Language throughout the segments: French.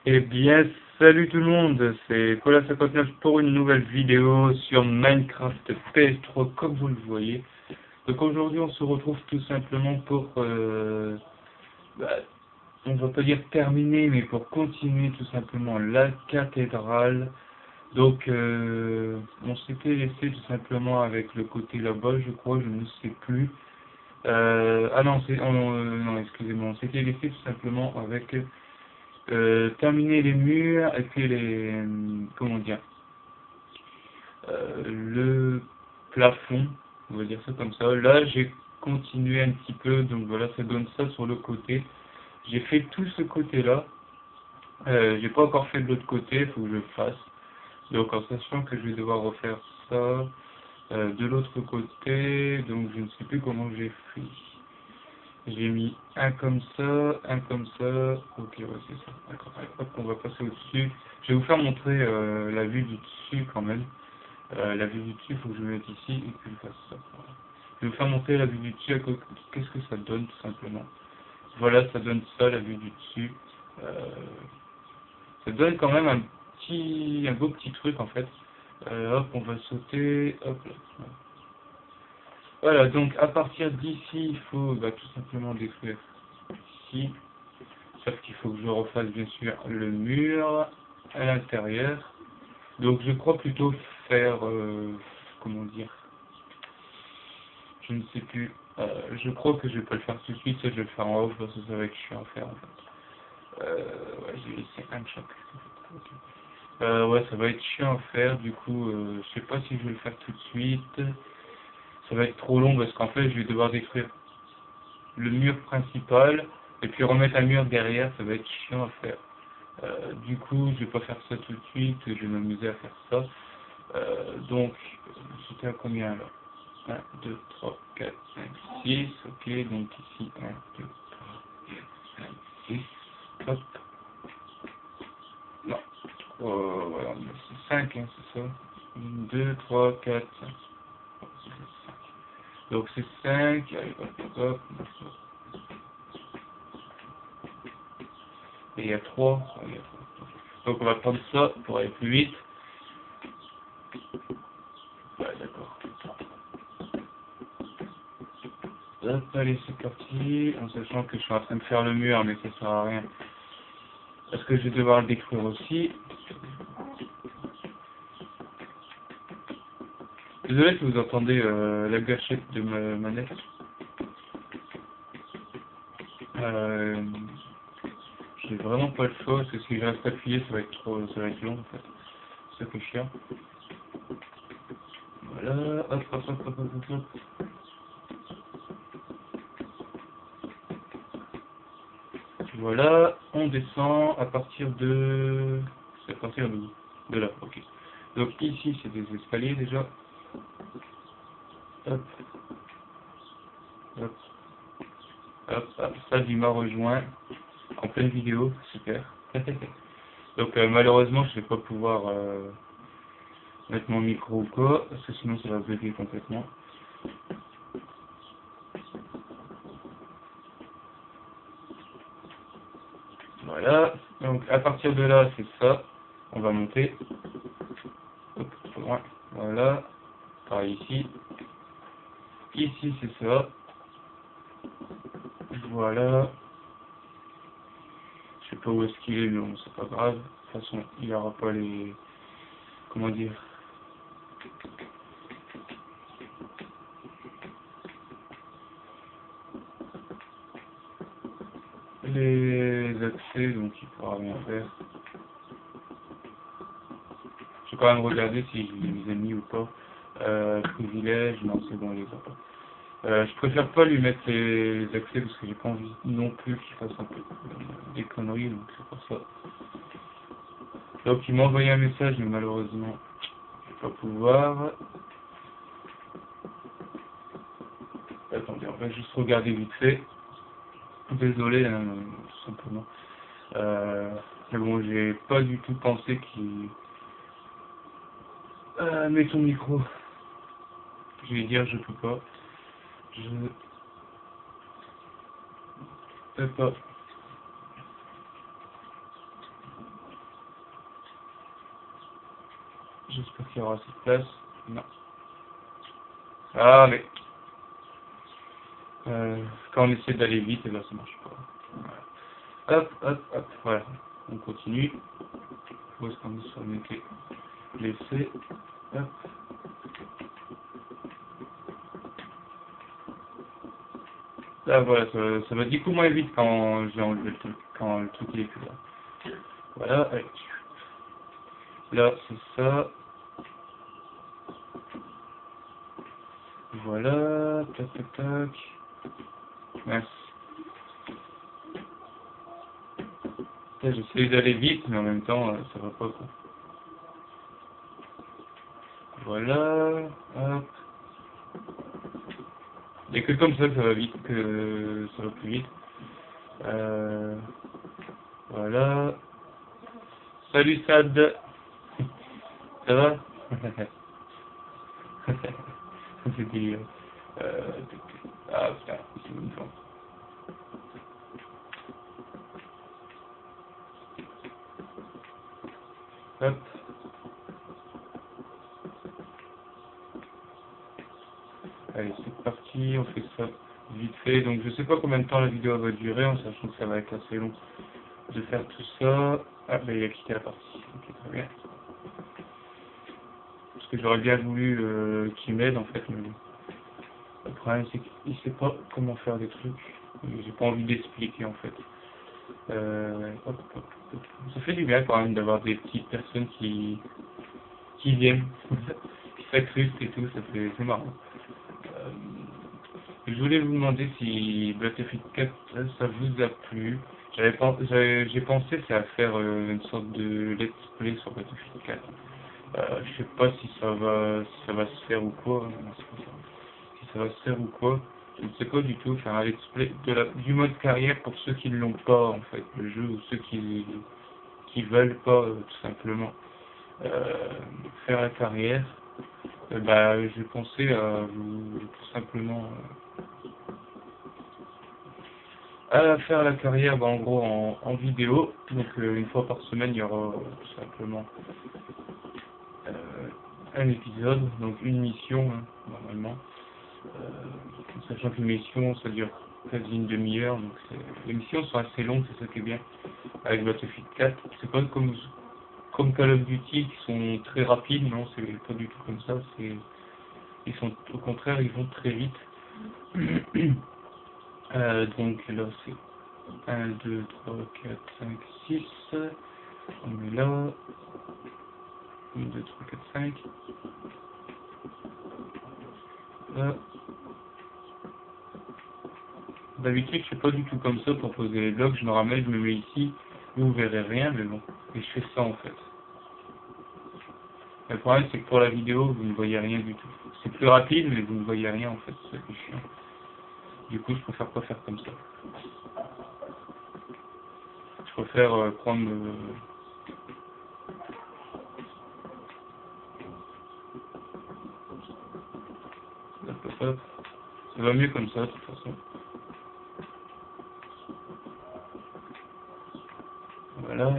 Eh bien, salut tout le monde, c'est Cola59 pour une nouvelle vidéo sur Minecraft PS3 comme vous le voyez. Donc aujourd'hui on se retrouve tout simplement pour, on va pas dire terminer, mais pour continuer tout simplement la cathédrale. Donc on s'était laissé tout simplement avec le côté là-bas, je crois, je ne sais plus. Ah non, non, excusez-moi, on s'était laissé tout simplement avec terminer les murs et puis comment dire, le plafond, on va dire ça comme ça. Là, j'ai continué un petit peu, donc voilà, ça donne ça sur le côté. J'ai fait tout ce côté-là. J'ai pas encore fait de l'autre côté, il faut que je le fasse. Donc en sachant que je vais devoir refaire ça de l'autre côté, donc je ne sais plus comment j'ai fait. J'ai mis un comme ça, ok, ouais, c'est ça, d'accord, allez, hop, on va passer au-dessus. Je vais vous faire montrer la vue du dessus quand même. La vue du dessus, il faut que je me mette ici et que je fasse ça. Voilà. Je vais vous faire montrer la vue du dessus, qu'est-ce que ça donne tout simplement. Voilà, ça donne ça, la vue du dessus. Euh, Ça donne quand même un beau petit truc en fait. Hop, on va sauter, hop là. Voilà, donc à partir d'ici, il faut tout simplement détruire ici. Sauf qu'il faut que je refasse bien sûr le mur à l'intérieur. Donc je crois plutôt faire, comment dire, je ne sais plus. Je crois que je vais pas le faire tout de suite, ça je vais le faire en off parce que ça va être chiant à faire en fait. Ouais, j'ai laissé un choc. Ouais, ça va être chiant à faire, du coup, je sais pas si je vais le faire tout de suite. Ça va être trop long parce qu'en fait, je vais devoir détruire le mur principal et puis remettre un mur derrière, ça va être chiant à faire. Du coup, je vais pas faire ça tout de suite, je vais m'amuser à faire ça. Donc, c'était à combien là? 1, 2, 3, 4, 5, 6, ok, donc ici 1, 2, 3, 4, 5, 6, hop, non, voilà, c'est 5, hein, c'est ça? 1, 2, 3, 4, 5. Donc c'est 5, allez, hop, hop, hop. Et il y a 3, donc on va prendre ça pour aller plus vite. Ouais, d'accord. Hop, allez, c'est parti, en sachant que je suis en train de faire le mur, mais ça sert à rien. Parce que je vais devoir le détruire aussi. Désolé si vous entendez la gâchette de ma manette. J'ai vraiment pas le choix, parce que si je reste appuyé, ça va être long en fait. C'est ça qui est chiant. Voilà, hop, hop, hop, hop, hop, hop, hop. Voilà, on descend à partir de... C'est à partir de où? De là, ok. Donc ici, c'est des escaliers déjà. Hop, hop, hop, hop. Ça, il m'a rejoint en pleine vidéo, super. Donc malheureusement, je vais pas pouvoir mettre mon micro ou quoi, parce que sinon ça va bugger complètement. Voilà, donc à partir de là, c'est ça. On va monter. Hop, trop loin. Voilà, pareil ici. Ici, c'est ça. Voilà. Je sais pas où est-ce qu'il est, mais bon, c'est pas grave. De toute façon, il n'aura pas les... Comment dire? Les accès, donc il pourra rien faire. Je vais quand même regarder si je les ai mis ou pas. Privilèges, non, c'est bon, il les a pas. Je préfère pas lui mettre les accès parce que j'ai pas envie non plus qu'il fasse un peu des conneries, donc c'est pour ça. Donc il m'a envoyé un message, mais malheureusement, je vais pas pouvoir. Attendez, on va juste regarder vite fait. Désolé, hein, tout simplement. Mais bon, j'ai pas du tout pensé qu'il... mets ton micro. Je vais dire, je peux pas. Je peux pas. qu'il y aura assez de place. Non. Ah, mais quand on essaie d'aller vite, et ben ça marche pas. Voilà. Hop, hop, hop, voilà. On continue. Où est-ce qu'on est sur le laisser. Hop. Là, voilà, ça va 10 coups moins vite quand j'ai enlevé le truc, quand le truc il est plus là. Voilà, allez. Là, c'est ça. Voilà, tac, tac, tac. Merci. J'essaie d'aller vite, mais en même temps, ça va pas, quoi. Voilà, hop. Il n'y a que comme ça va vite, que ça va plus vite. Voilà. Salut Sad. Ça va? C'est délire. Ah putain, c'est une fois. Hop. Allez, c'est parti, on fait ça vite fait. Donc je sais pas combien de temps la vidéo va durer, en sachant que ça va être assez long de faire tout ça. Ah, bah il a quitté la partie. Ok, très bien. Parce que j'aurais bien voulu qu'il m'aide en fait, mais bon. Le problème c'est qu'il sait pas comment faire des trucs. J'ai pas envie d'expliquer en fait. Hop, hop, hop. Ça fait du bien quand même d'avoir des petites personnes qui viennent, qui s'incrustent et tout, c'est marrant. Je voulais vous demander si Battlefield 4 ça vous a plu. J'ai pensé à faire une sorte de let's play sur Battlefield 4. Je sais pas si ça va se faire ou quoi. Si ça va se faire ou quoi. Je ne sais pas du tout. Faire un let's play du mode carrière pour ceux qui ne l'ont pas en fait, le jeu, ou ceux qui veulent pas tout simplement faire la carrière. Bah, j'ai pensé à vous tout simplement à faire la carrière en gros en vidéo. Donc une fois par semaine il y aura tout simplement un épisode, donc une mission hein, normalement. Sachant qu'une mission ça dure quasi une demi-heure, donc les missions sont assez longues, c'est ça qui est bien avec Battlefield 4. C'est pas comme Call of Duty qui sont très rapides, non, c'est pas du tout comme ça, ils sont au contraire ils vont très vite. Donc là c'est 1, 2, 3, 4, 5, 6. On est là. 1, 2, 3, 4, 5. Là. D'habitude, je fais pas du tout comme ça pour poser les blocs. Je me ramène, je me mets ici. Vous verrez rien, mais bon. Et je fais ça en fait. Le problème, c'est que pour la vidéo, vous ne voyez rien du tout. C'est plus rapide, mais vous ne voyez rien en fait. C'est ça qui est chiant. Du coup, je préfère pas faire comme ça. Je préfère prendre hop, hop, hop. Ça va mieux comme ça, de toute façon. Voilà.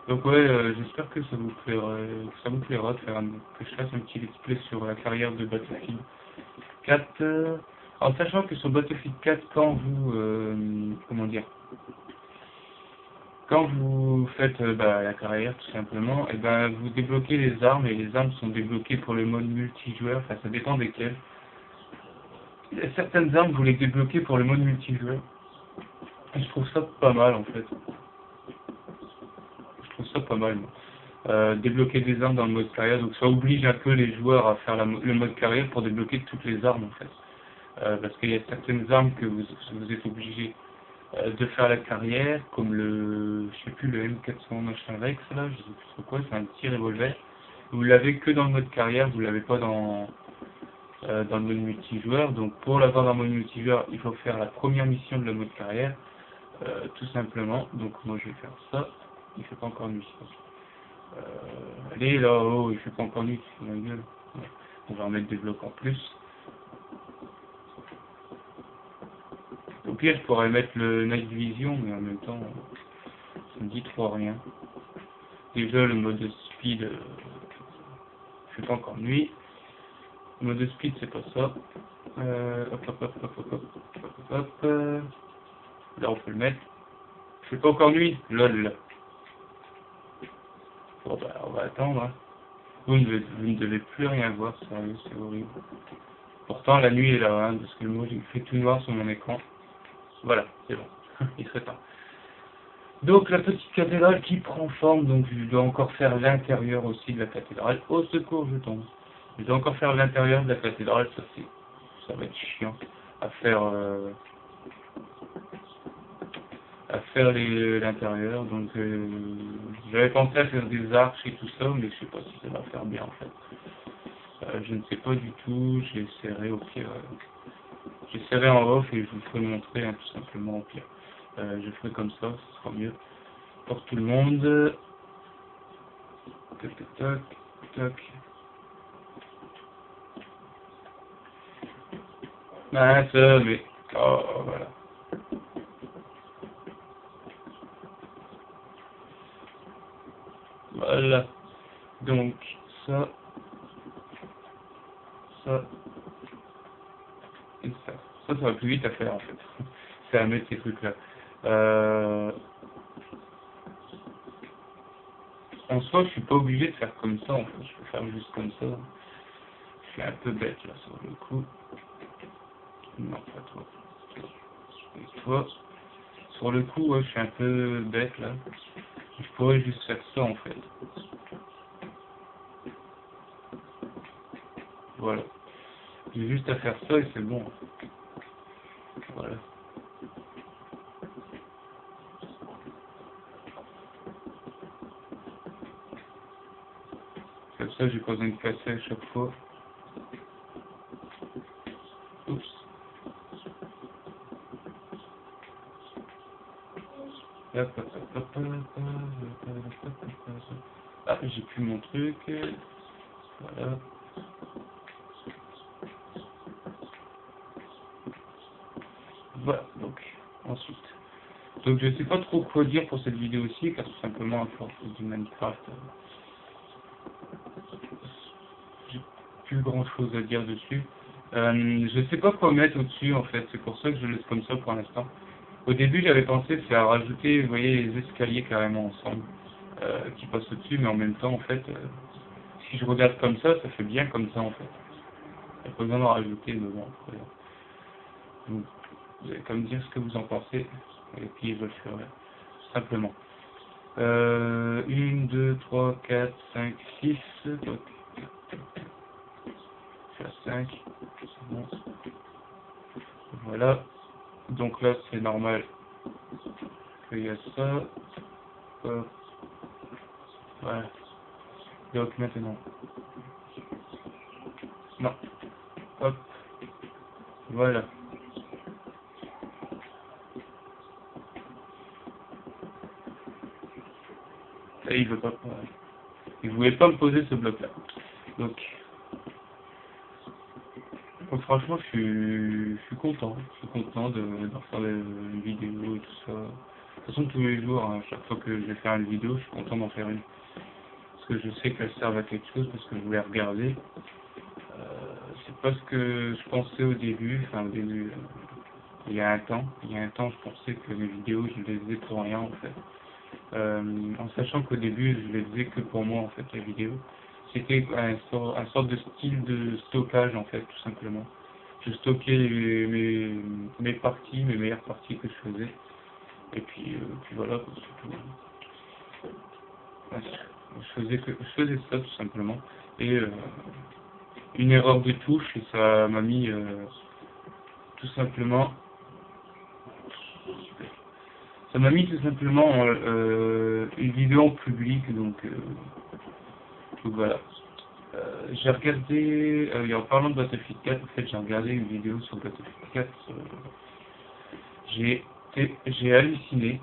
Donc ouais, j'espère que ça vous plaira de faire que je fasse un petit let's play sur la carrière de Battlefield 4. En sachant que sur Battlefield 4, quand vous, comment dire, quand vous faites la carrière tout simplement, et ben vous débloquez les armes et les armes sont débloquées pour le mode multijoueur. Enfin, ça dépend desquelles. Certaines armes vous les débloquez pour le mode multijoueur. Et je trouve ça pas mal en fait. Je trouve ça pas mal. Débloquer des armes dans le mode carrière, donc ça oblige un peu les joueurs à faire le mode carrière pour débloquer toutes les armes en fait. Parce qu'il y a certaines armes que vous êtes obligé de faire la carrière, comme je sais plus, le M400 machin Rex là, je sais plus trop quoi, c'est un petit revolver. Vous l'avez que dans le mode carrière, vous l'avez pas dans le mode multijoueur. Donc pour l'avoir dans le mode multijoueur, il faut faire la première mission de la mode carrière, tout simplement. Donc moi je vais faire ça. Il fait pas encore nuit. Allez là, oh, il fait pas encore nuit, c'est ma gueule. Ouais. On va remettre des blocs en plus. Au pire, je pourrais mettre le Night Vision, mais en même temps, ça me dit trop rien. Déjà, le mode speed, fait pas encore nuit. Mode speed, c'est pas ça. Hop. Là, on peut le mettre. Je fais pas encore nuit. Lol. Bon, bah, on va attendre. Hein. Vous ne devez plus rien voir, sérieux, c'est horrible. Pourtant, la nuit est là, hein, parce que moi, j'ai fait tout noir sur mon écran. Voilà, c'est bon. Il serait temps. Donc, la petite cathédrale qui prend forme, donc je dois encore faire l'intérieur aussi de la cathédrale. Au secours, je tombe. Je dois encore faire l'intérieur de la cathédrale, ça va être chiant à faire l'intérieur. Donc, j'avais pensé à faire des arches et tout ça, mais je sais pas si ça va faire bien en fait. Je ne sais pas du tout, j'essaierai au pire. J'essaierai en off et je vous ferai montrer hein, tout simplement au pire. Je ferai comme ça, ce sera mieux pour tout le monde. Tac, tac, tac, tac. Ah, ça, mais... Oh, voilà. Voilà. Donc, ça et ça. Ça va plus vite à faire, en fait. C'est à mettre ces trucs-là. En soi, je suis pas obligé de faire comme ça, en fait. Je peux faire juste comme ça. Je suis un peu bête, là, sur le coup. Non, pas toi. Et toi, sur le coup, ouais, je suis un peu bête, là. Je pourrais juste faire ça, en fait. Voilà. J'ai juste à faire ça et c'est bon. Voilà. Comme ça, j'ai pas besoin de casser à chaque fois. Oups. Ah, j'ai plus mon truc. Voilà. Voilà, donc, ensuite. Donc, je sais pas trop quoi dire pour cette vidéo aussi, car tout simplement, à force du Minecraft, j'ai plus grand chose à dire dessus. Je sais pas quoi mettre au-dessus, en fait, c'est pour ça que je laisse comme ça pour l'instant. Au début, j'avais pensé à rajouter, vous voyez, les escaliers carrément ensemble, qui passent au-dessus, mais en même temps, en fait, si je regarde comme ça fait bien comme ça, en fait. Il n'y a pas besoin d'en rajouter, mais bon, après. Donc, vous allez comme dire ce que vous en pensez, et puis je le ferai, tout simplement. 1, 2, 3, 4, 5, 6, donc, je suis à 5, c'est bon. Voilà, donc là, c'est normal qu'il y a ça. Hop. Voilà, donc maintenant, non, hop, voilà. Et il veut pas, il voulait pas me poser ce bloc-là. Donc, franchement, je suis content. Je suis content d'en faire une vidéo et tout ça. De toute façon, tous les jours, hein, chaque fois que je vais faire une vidéo, je suis content d'en faire une. Parce que je sais qu'elle sert à quelque chose, parce que je voulais regarder. C'est pas ce que je pensais au début, enfin au début, il y a un temps, je pensais que les vidéos, je les faisais pour rien en fait. En sachant qu'au début, je les faisais que pour moi en fait, les vidéos. C'était un sorte de style de stockage en fait, tout simplement. Je stockais mes parties, mes meilleures parties que je faisais. Et puis voilà, c'est tout. Je faisais ça tout simplement. Et une erreur de touche, et ça m'a mis tout simplement. Ça m'a mis tout simplement une vidéo en public, donc voilà. J'ai regardé, et en parlant de Battlefield 4, en fait j'ai regardé une vidéo sur Battlefield 4, j'ai halluciné.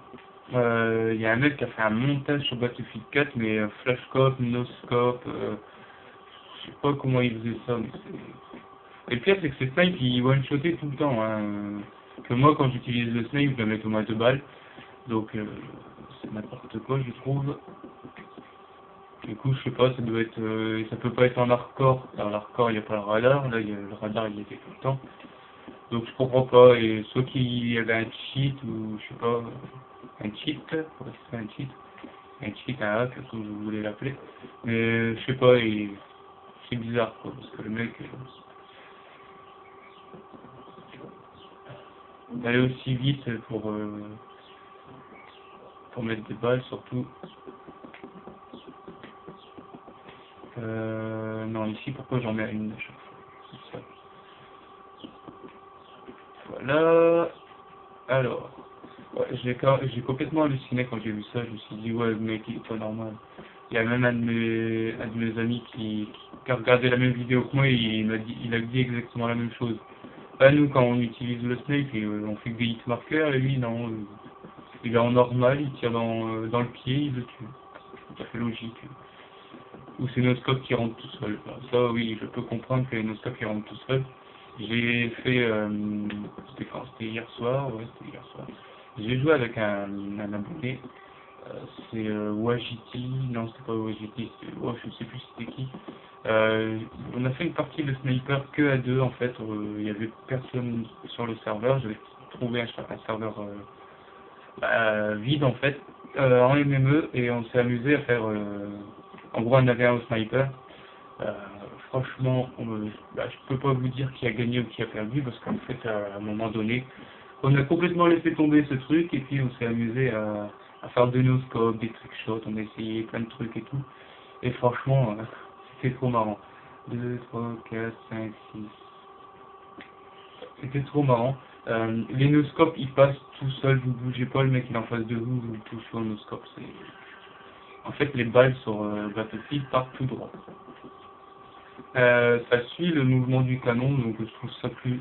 Il y a un mec qui a fait un montage sur Battlefield 4, mais flashscope, no-scope, je sais pas comment il faisait ça, mais c'est... Et le pire c'est que ces snipes ils one-shotaient tout le temps, hein. Que moi quand j'utilise le snipe, je le mets au moins 2 balles, donc c'est n'importe quoi je trouve. Du coup, je sais pas, ça doit être, ça peut pas être en hardcore. Dans l'hardcore, il n'y a pas le radar. Là, le radar, il était tout le temps. Donc, je comprends pas. Et soit qu'il y avait un cheat ou je sais pas, un cheat, ouais, c'est un cheat, un hack, comme vous voulez l'appeler. Mais je sais pas, c'est bizarre, quoi, parce que le mec, il allait aussi vite pour mettre des balles, surtout. Non, ici, pourquoi j'en mets une à chaque fois? C'est ça. Voilà. Alors, ouais, j'ai complètement halluciné quand j'ai vu ça. Je me suis dit, ouais, le mec, il est pas normal. Il y a même un de mes amis qui a regardé la même vidéo que moi et il a dit exactement la même chose. Bah, nous, quand on utilise le snake, on fait que des hit markers, et lui, non, il est en normal, il tire dans le pied, il le tue. C'est tout à fait logique. Ou c'est nos scopes qui rentrent tout seul. Enfin, ça, oui, je peux comprendre que nos scopes qui rentrent tout seul. J'ai fait, c'était quand? C'était hier soir, ouais, c'était hier soir. J'ai joué avec un abonné, c'est Wajiti, non, c'était pas Wajiti, je ne sais plus c'était qui. On a fait une partie de sniper que à deux, en fait, il y avait personne sur le serveur, j'avais trouvé un serveur vide, en fait, en MME, et on s'est amusé à faire, en gros, on avait un au sniper. Euh, Franchement, je peux pas vous dire qui a gagné ou qui a perdu, parce qu'en fait, à un moment donné, on a complètement laissé tomber ce truc, et puis on s'est amusé à faire de nos scopes, des trickshots, on a essayé plein de trucs et tout. Et franchement, c'était trop marrant. 2, 3, 4, 5, 6. C'était trop marrant. Les no-scopes, ils passent tout seuls, vous bougez pas, le mec il est en face de vous, vous touchez au no-scope. En fait, les balles sur Battlefield partent tout droit. Ça suit le mouvement du canon, donc je trouve ça plus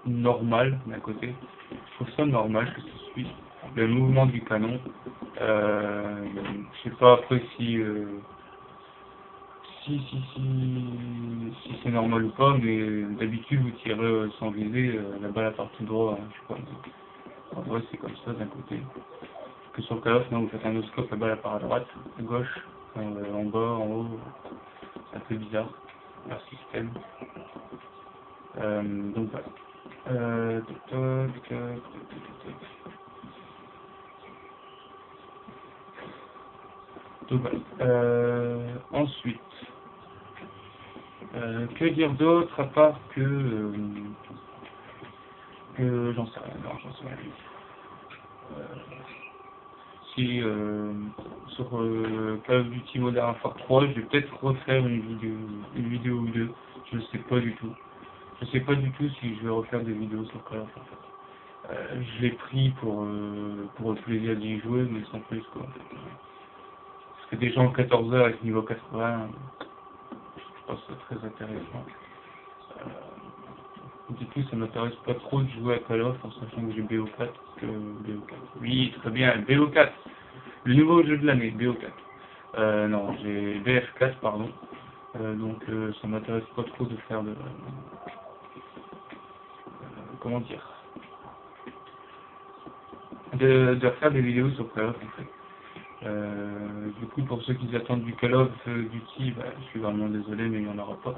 normal d'un côté. Je trouve ça normal que ça suit le mouvement du canon. Je sais pas après si c'est normal ou pas, mais d'habitude vous tirez sans viser, la balle à part tout droit, hein, je sais pas. En vrai c'est comme ça d'un côté. Que sur le Call of, non, vous faites un no-scope, la balle à part à droite, à gauche, en bas, en haut, c'est un peu bizarre, leur système. Donc voilà. Toc, toc, toc, toc. Donc voilà. Ensuite, que dire d'autre à part que j'en sais rien, non, j'en sais rien. Si sur Call of Duty Modern Warfare 3, je vais peut-être refaire une vidéo ou deux. Je ne sais pas du tout. Je sais pas du tout si je vais refaire des vidéos sur Call of Duty. Je l'ai pris pour le plaisir d'y jouer, mais sans plus quoi. Parce que déjà en 14 heures avec niveau 80, je pense que c'est très intéressant. Du coup, ça m'intéresse pas trop de jouer à Call of en sachant que j'ai BO4 que BO4. Oui, très bien, BO4, le nouveau jeu de l'année, BO4. Non, j'ai BF4, pardon. Donc ça m'intéresse pas trop de faire comment dire, de faire des vidéos sur Call of en fait. Du coup, pour ceux qui attendent du Call of Duty, bah, je suis vraiment désolé, mais il n'y en aura pas.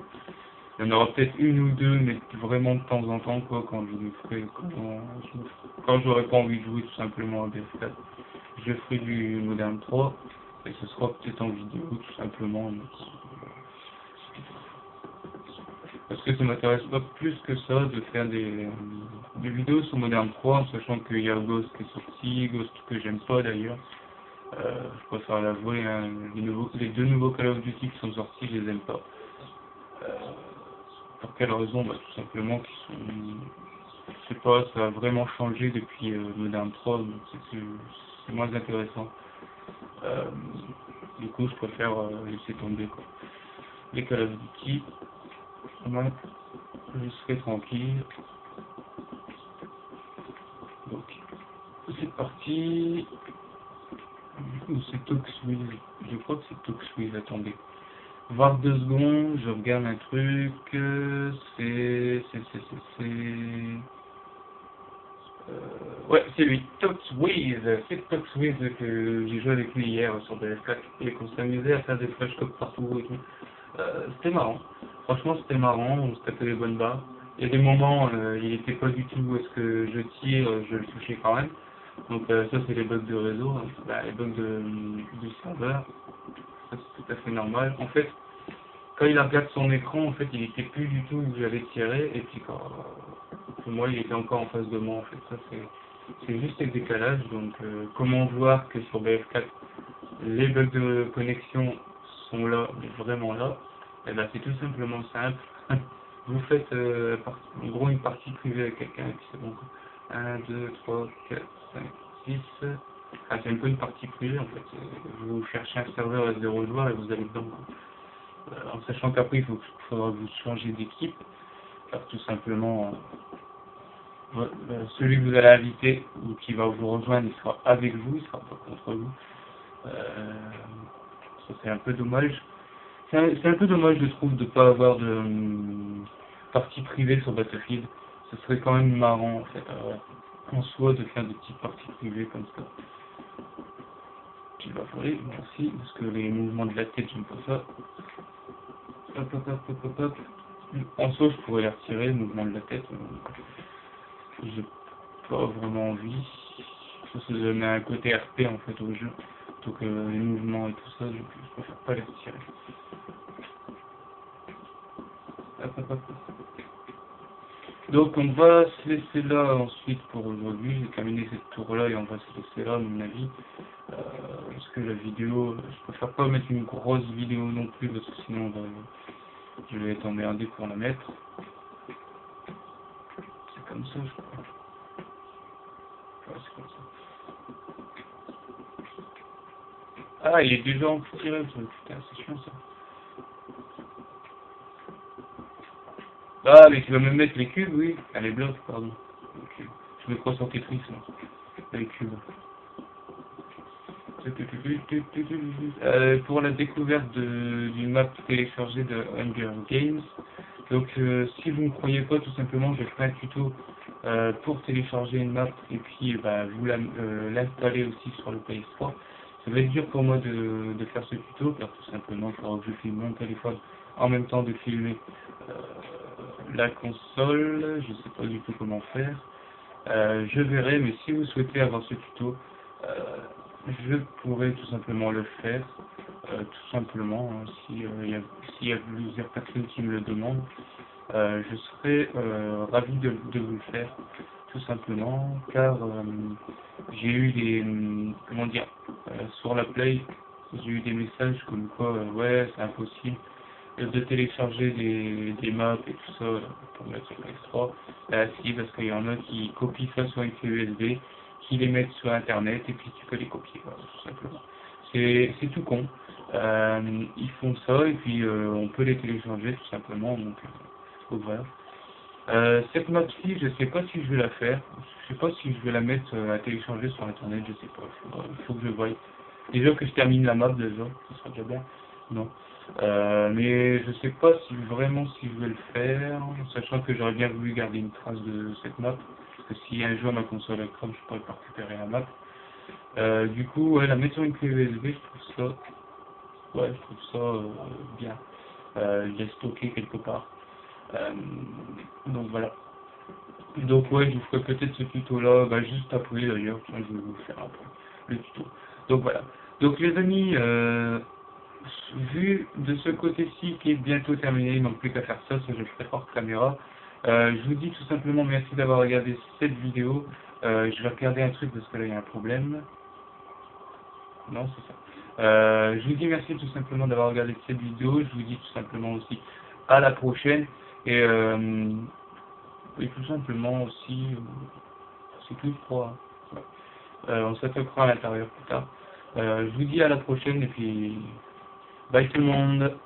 Il y en aura peut-être une ou deux, mais vraiment de temps en temps, quoi, quand j'aurai pas envie de jouer tout simplement à BF4. Je ferai du Modern 3, et ce sera peut-être en vidéo tout simplement. Parce que ça m'intéresse pas plus que ça de faire des vidéos sur Modern 3, en sachant qu'il y a Ghost qui est sorti, Ghost que j'aime pas d'ailleurs. Je préfère l'avouer, hein, les deux nouveaux Call of Duty qui sont sortis, je les aime pas. Euh, pour quelle raison? Bah, tout simplement qu'ils sont... Je sais pas, ça a vraiment changé depuis Modern 3, donc c'est moins intéressant. Euh, du coup, je préfère laisser tomber quoi. Les Call of Duty, moi, je serai tranquille. Donc, c'est parti. Ou c'est Toxwiz? Je crois que c'est Toxwiz, attendez. Voir 2 secondes, je regarde un truc. C'est Ouais, c'est lui, Toxwiz. C'est Toxwiz que j'ai joué avec lui hier sur BF4 et qu'on s'amusait à faire des flashcocks partout et tout. C'était marrant. Franchement, c'était marrant, on se tapait les bonnes barres. Il y a des moments, il était pas du tout où est-ce que je tire, je le touchais quand même. Donc ça, c'est les bugs de réseau, hein. Bah, les bugs du serveur. Ça, c'est tout à fait normal. En fait, quand il regarde son écran, en fait, il était plus du tout où j'avais tiré, et puis quand pour moi, il était encore en face de moi. En fait, ça, c'est juste le décalage. Donc, comment voir que sur BF4, les bugs de connexion sont là, mais vraiment là? Eh ben, c'est tout simplement simple. Vous faites en gros une partie privée avec quelqu'un, et puis c'est bon. 1, 2, 3, 4, 5, 6. Ah, c'est un peu une partie privée en fait. Vous cherchez un serveur à 0 joueurs et vous allez dedans. En sachant qu'après il faudra vous changer d'équipe. Alors tout simplement, celui que vous allez inviter ou qui va vous rejoindre, il sera avec vous, il sera pas contre vous. Ça c'est un peu dommage. C'est un peu dommage, je trouve, de ne pas avoir de partie privée sur Battlefield. Ce serait quand même marrant, en fait, en soi, de faire des petites parties privées comme ça. Tu vas voler, merci, parce que les mouvements de la tête, j'aime pas ça. Hop, hop, hop, hop, hop, hop. En soi, je pourrais les retirer, le mouvement de la tête. J'ai pas vraiment envie. Ça donne un côté RP, en fait, au jeu. Donc, les mouvements et tout ça, je préfère pas les retirer. Hop, hop, hop. Donc on va se laisser là ensuite pour aujourd'hui. J'ai terminé cette tour là et on va se laisser là à mon avis. Parce que la vidéo, je préfère pas mettre une grosse vidéo non plus parce que sinon je vais être emmerdé pour la mettre. C'est comme ça je crois. Ouais, c'est comme ça. Ah il est déjà en tiré, putain c'est chiant ça. Ah mais tu vas me mettre les cubes, oui. Ah les blocs, pardon. Okay. Je me crois sur Tetris là. Les cubes. Pour la découverte d'une map téléchargée de Hunger Games. Donc si vous ne croyez pas, tout simplement je ferai un tuto pour télécharger une map et puis bah, vous l'installer aussi sur le PS3. Ça va être dur pour moi de faire ce tuto car tout simplement il faudra que je filme mon téléphone en même temps de filmer la console. Je ne sais pas du tout comment faire. Je verrai, mais si vous souhaitez avoir ce tuto, je pourrais tout simplement le faire, tout simplement, hein, s'il y a plusieurs personnes qui me le demandent, je serais ravi de vous le faire, tout simplement, car j'ai eu comment dire, sur la Play, j'ai eu des messages comme quoi, ouais, c'est impossible de télécharger des maps et tout ça pour mettre sur PS3. Si, parce qu'il y en a qui copient ça sur une clé USB, qui les mettent sur internet et puis tu peux les copier, voilà, tout simplement. C'est tout con. Ils font ça et puis on peut les télécharger tout simplement. Donc voilà. Cette map-ci, je sais pas si je vais la faire. Je sais pas si je vais la mettre à télécharger sur internet, je sais pas. Il faut que je voie. Déjà que je termine la map déjà, ça sera déjà bien. Non. Mais je sais pas si vraiment si je vais le faire, sachant que j'aurais bien voulu garder une trace de cette map, parce que si un jour ma console est crame, je pourrais pas récupérer la map. Du coup, ouais, la mettre sur une clé USB, je trouve ça bien. Je l'ai stocké quelque part. Donc voilà. Donc ouais, je vous ferai peut-être ce tuto là, bah, juste après d'ailleurs, je vais vous faire un peu le tuto. Donc voilà. Donc les amis, vu de ce côté-ci qui est bientôt terminé, il ne manque plus qu'à faire ça, je le ferai hors caméra. Je vous dis tout simplement merci d'avoir regardé cette vidéo. Je vais regarder un truc parce que là il y a un problème. Non, c'est ça. Je vous dis merci tout simplement d'avoir regardé cette vidéo. Je vous dis tout simplement aussi à la prochaine. Et tout simplement aussi, c'est tout, je crois. Ouais. On s'attaquera à l'intérieur plus tard. Je vous dis à la prochaine et puis bye tout le monde.